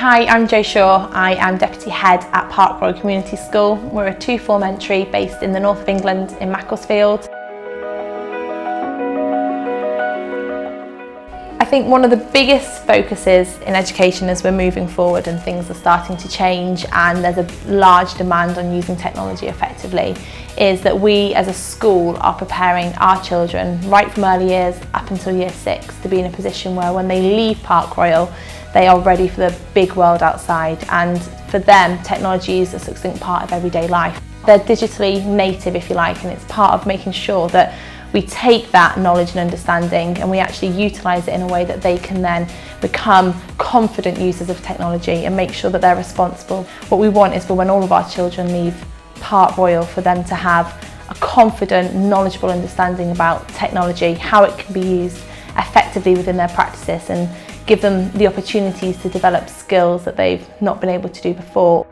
Hi, I'm Jo Shaw. I am Deputy Head at Parkroyal Community School. We're a two-form entry based in the north of England in Macclesfield. I think one of the biggest focuses in education as we're moving forward and things are starting to change and there's a large demand on using technology effectively is that we as a school are preparing our children right from early years up until year 6 to be in a position where when they leave Parkroyal they are ready for the big world outside, and for them technology is a succinct part of everyday life. They're digitally native, if you like, and it's part of making sure that we take that knowledge and understanding and we actually utilise it in a way that they can then become confident users of technology and make sure that they're responsible. What we want is for when all of our children leave Parkroyal, for them to have a confident, knowledgeable understanding about technology, how it can be used effectively within their practices, and give them the opportunities to develop skills that they've not been able to do before.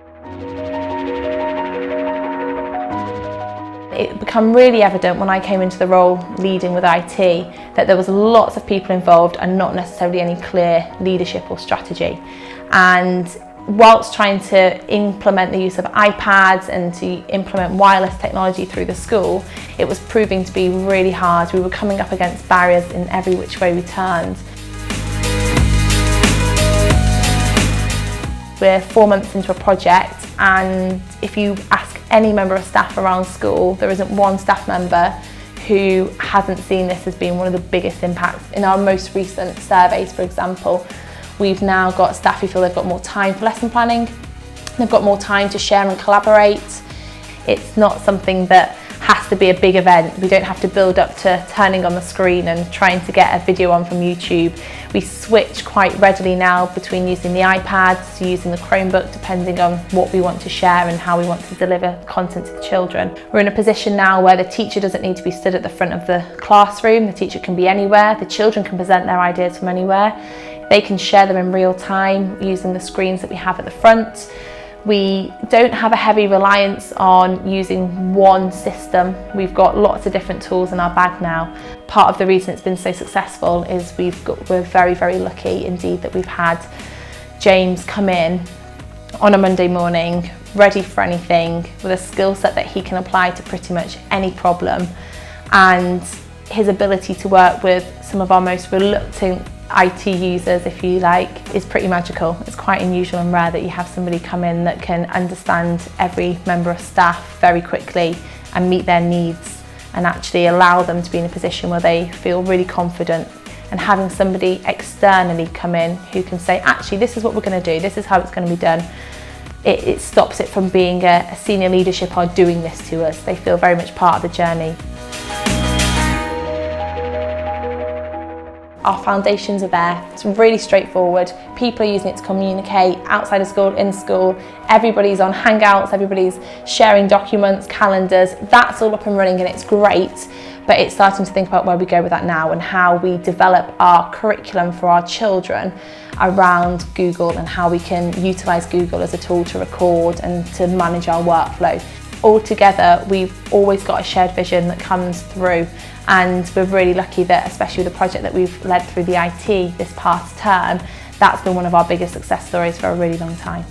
It became really evident when I came into the role leading with IT that there was lots of people involved and not necessarily any clear leadership or strategy. And whilst trying to implement the use of iPads and to implement wireless technology through the school, it was proving to be really hard. We were coming up against barriers in every which way we turned. We're 4 months into a project, and if you ask any member of staff around school, there isn't one staff member who hasn't seen this as being one of the biggest impacts. In our most recent surveys, for example, we've now got staff who feel they've got more time for lesson planning, they've got more time to share and collaborate. It's not something that has to be a big event. We don't have to build up to turning on the screen and trying to get a video on from YouTube. We switch quite readily now between using the iPads to using the Chromebook, depending on what we want to share and how we want to deliver content to the children. We're in a position now where the teacher doesn't need to be stood at the front of the classroom. The teacher can be anywhere. The children can present their ideas from anywhere. They can share them in real time using the screens that we have at the front. We don't have a heavy reliance on using one system. We've got lots of different tools in our bag now. Part of the reason it's been so successful is we're very, very lucky indeed that we've had James come in on a Monday morning, ready for anything, with a skill set that he can apply to pretty much any problem. And his ability to work with some of our most reluctant IT users, if you like, is pretty magical. It's quite unusual and rare that you have somebody come in that can understand every member of staff very quickly and meet their needs and actually allow them to be in a position where they feel really confident. And having somebody externally come in who can say, actually, this is what we're going to do, this is how it's going to be done, it stops it from being a senior leadership are doing this to us. They feel very much part of the journey. Our foundations are there. It's really straightforward. People are using it to communicate outside of school, in school. Everybody's on Hangouts, everybody's sharing documents, calendars. That's all up and running and it's great, but it's starting to think about where we go with that now and how we develop our curriculum for our children around Google and how we can utilise Google as a tool to record and to manage our workflow. Altogether, we've always got a shared vision that comes through, and we're really lucky that, especially with the project that we've led through the IT this past term, that's been one of our biggest success stories for a really long time.